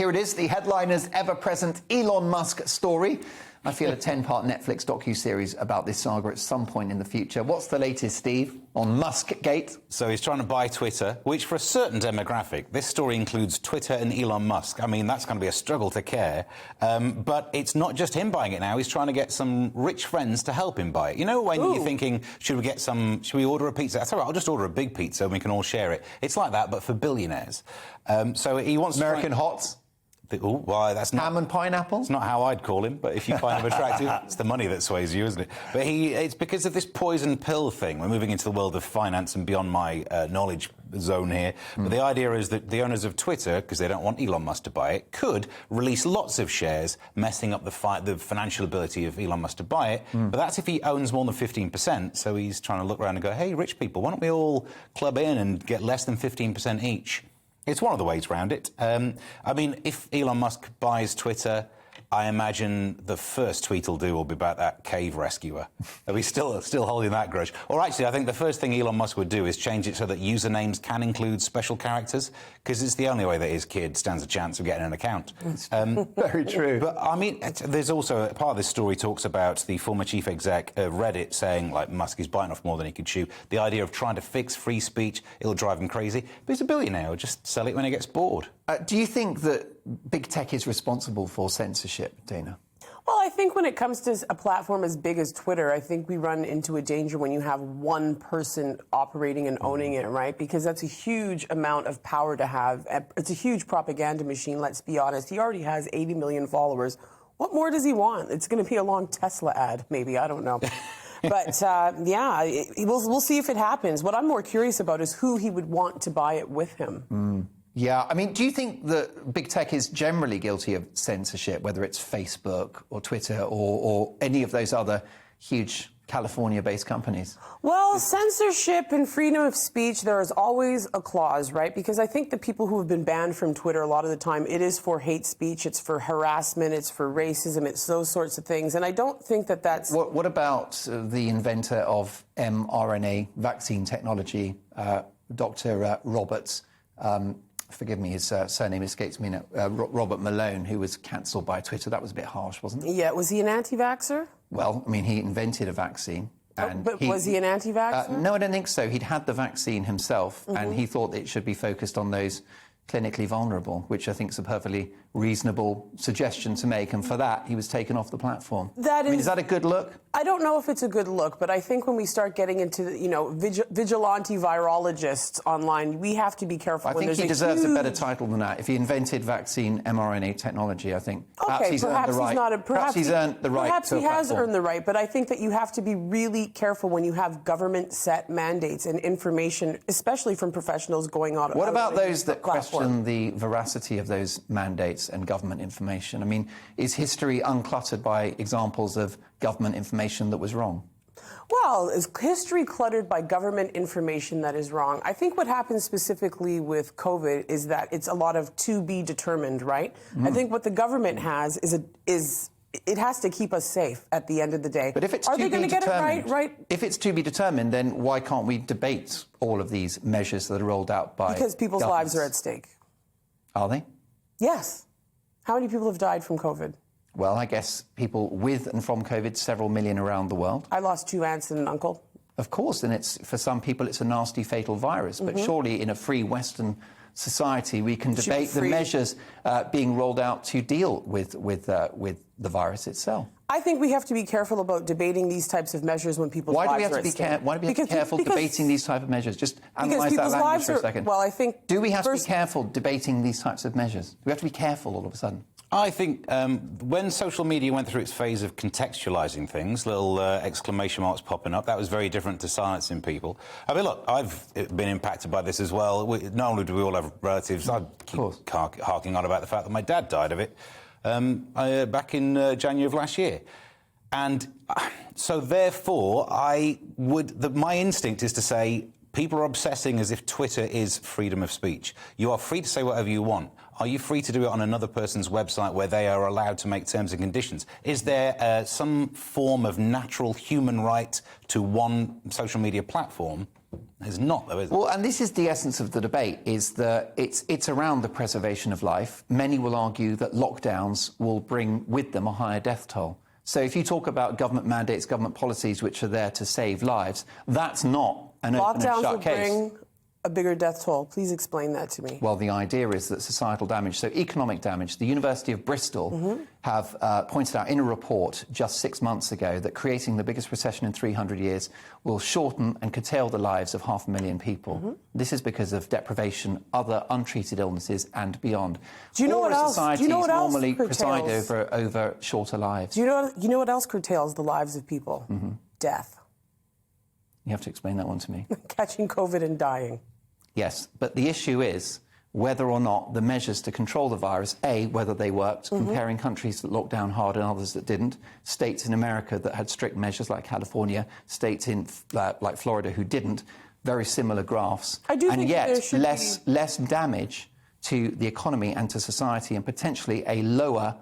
here it is, the headliner's ever-present Elon Musk story. I feel a 10-part Netflix docu-series about this saga at some point in the future. What's the latest, Steve, on Musk-gate? So he's trying to buy Twitter, which for a certain demographic, this story includes Twitter and Elon Musk. I mean, that's going to be a struggle to care. But it's not just him buying it now. He's trying to get some rich friends to help him buy it. You know, when you're thinking, should we order a pizza? That's all right, I'll just order a big pizza and we can all share it. It's like that, but for billionaires. So he wants American Hots? Oh, why? That's not... Ham and pineapple? It's not how I'd call him, but if you find him attractive, it's the money that sways you, isn't it? But it's because of this poison pill thing. We're moving into the world of finance and beyond my knowledge zone here. But the idea is that the owners of Twitter, because they don't want Elon Musk to buy it, could release lots of shares, messing up the financial ability of Elon Musk to buy it. But that's if he owns more than 15%. So he's trying to look around and go, hey, rich people, why don't we all club in and get less than 15% each? It's one of the ways around it. I mean, if Elon Musk buys Twitter, I imagine the first tweet he'll do will be about that cave rescuer. Are we still holding that grudge? Or actually, I think the first thing Elon Musk would do is change it so that usernames can include special characters, because it's the only way that his kid stands a chance of getting an account. Very true. But, I mean, there's also a part of this story talks about the former chief exec of Reddit saying, like, Musk is biting off more than he could chew. The idea of trying to fix free speech, it'll drive him crazy. But he's a billionaire. He'll just sell it when he gets bored. Do you think that big tech is responsible for censorship, Dana? Well, I think when it comes to a platform as big as Twitter, I think we run into a danger when you have one person operating and owning it, right? Because that's a huge amount of power to have. It's a huge propaganda machine, let's be honest. He already has 80 million followers. What more does he want? It's going to be a long Tesla ad, maybe. I don't know. But, yeah, we'll see if it happens. What I'm more curious about is who he would want to buy it with him. Yeah, I mean, do you think that big tech is generally guilty of censorship, whether it's Facebook or Twitter or any of those other huge California-based companies? Well, censorship and freedom of speech, there is always a clause, right? Because I think the people who have been banned from Twitter a lot of the time, it is for hate speech, it's for harassment, it's for racism, it's those sorts of things. And I don't think that that's... What about the inventor of mRNA vaccine technology, Dr. Roberts? Forgive me, his surname escapes me now. Robert Malone, who was cancelled by Twitter. That was a bit harsh, wasn't it? Yeah, was he an anti-vaxxer? Well, I mean, he invented a vaccine. And but was he an anti-vaxxer? No, I don't think so. He'd had the vaccine himself, and he thought it should be focused on those clinically vulnerable, which I think is a perfectly reasonable suggestion to make. And for that, he was taken off the platform. Is that a good look? I don't know if it's a good look, but I think when we start getting into, you know, vigilante virologists online, we have to be careful. I think he deserves a better title than that. If he invented vaccine mRNA technology, I think perhaps he's earned the right. Perhaps he's earned the right. Perhaps he has earned the right, but I think that you have to be really careful when you have government-set mandates and information, especially from professionals going on. What about those that question the veracity of those mandates and government information? I mean, is history uncluttered by examples of government information that was wrong? Well, is history cluttered by government information that is wrong? I think what happens specifically with COVID is that it's a lot of to be determined, right? I think what the government has is it has to keep us safe at the end of the day. But if it's if it's to be determined, then why can't we debate all of these measures that are rolled out by Because people's lives are at stake. Are they? Yes. How many people have died from COVID? Well, I guess people with and from COVID, several million around the world. I lost 2 aunts and an uncle. Of course, and for some people it's a nasty, fatal virus. But surely in a free Western society we can debate the measures being rolled out to deal with the virus itself. I think we have to be careful about debating these types of measures when people's lives are at stake. Why do we have to be careful debating these type of measures? Just analyse that language for a second. Well, I think... Do we have to be careful debating these types of measures? Do we have to be careful all of a sudden? I think when social media went through its phase of contextualising things, little exclamation marks popping up, that was very different to silencing people. I mean, look, I've been impacted by this as well. Not only do we all have relatives, I keep harking on about the fact that my dad died of it back in January of last year. And so therefore, my instinct is to say, people are obsessing as if Twitter is freedom of speech. You are free to say whatever you want. Are you free to do it on another person's website where they are allowed to make terms and conditions? Is there some form of natural human right to one social media platform? It's not, though, is it? Well, and this is the essence of the debate, is that it's around the preservation of life. Many will argue that lockdowns will bring with them a higher death toll. So if you talk about government mandates, government policies which are there to save lives, that's not an open and Lockdowns shut will case. bring a bigger death toll. Please explain that to me. Well, the idea is that societal damage, so economic damage, the University of Bristol have pointed out in a report just 6 months ago that creating the biggest recession in 300 years will shorten and curtail the lives of 500,000 people. This is because of deprivation, other untreated illnesses and beyond. Do you know what else? Societies Do you know what else normally preside curtails? over shorter lives. Do you know what else curtails the lives of people? Death. You have to explain that one to me. Catching COVID and dying. Yes, but the issue is whether or not the measures to control the virus, A, whether they worked, comparing countries that locked down hard and others that didn't, states in America that had strict measures like California, states in like Florida who didn't, very similar graphs. I do and think yet there should less damage to the economy and to society, and potentially a lower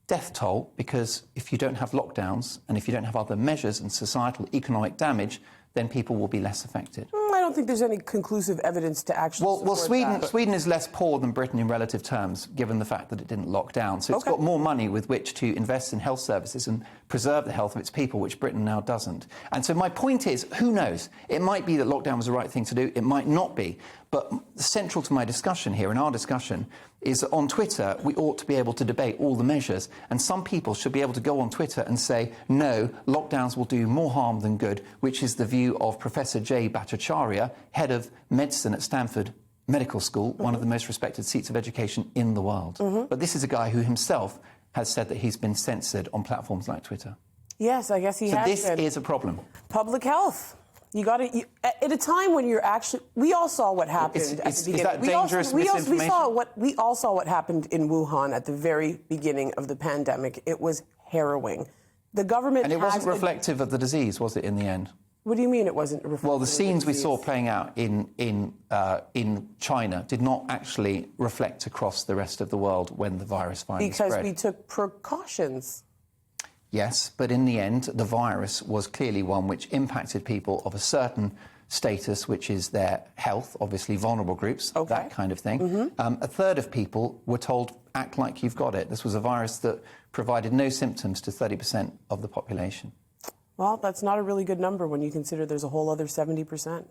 death toll, because if you don't have lockdowns and if you don't have other measures and societal economic damage, then people will be less affected. I don't think there's any conclusive evidence to actually Well, support that. Sweden is less poor than Britain in relative terms, given the fact that it didn't lock down. So it's got more money with which to invest in health services and preserve the health of its people, which Britain now doesn't. And so my point is, who knows? It might be that lockdown was the right thing to do. It might not be. But central to my discussion here, in our discussion, is that on Twitter, we ought to be able to debate all the measures. And some people should be able to go on Twitter and say, no, lockdowns will do more harm than good, which is the view of Professor Jay Bhattacharya, head of medicine at Stanford Medical School, one of the most respected seats of education in the world. But this is a guy who himself has said that he's been censored on platforms like Twitter. Yes, I guess he So has this been. is a problem. Public health. You got to at a time when you're actually. We all saw what happened at the beginning. Is that dangerous misinformation? We all saw what happened in Wuhan at the very beginning of the pandemic. It was harrowing. The government And it wasn't reflective of the disease, was it, in the end? What do you mean it wasn't reflective? Well, the scenes we disease? saw playing out in China did not actually reflect across the rest of the world when the virus finally spread. Because we took precautions. Yes, but in the end, the virus was clearly one which impacted people of a certain status, which is their health, obviously vulnerable groups, that kind of thing. A third of people were told, act like you've got it. This was a virus that provided no symptoms to 30% of the population. Well, that's not a really good number when you consider there's a whole other 70%.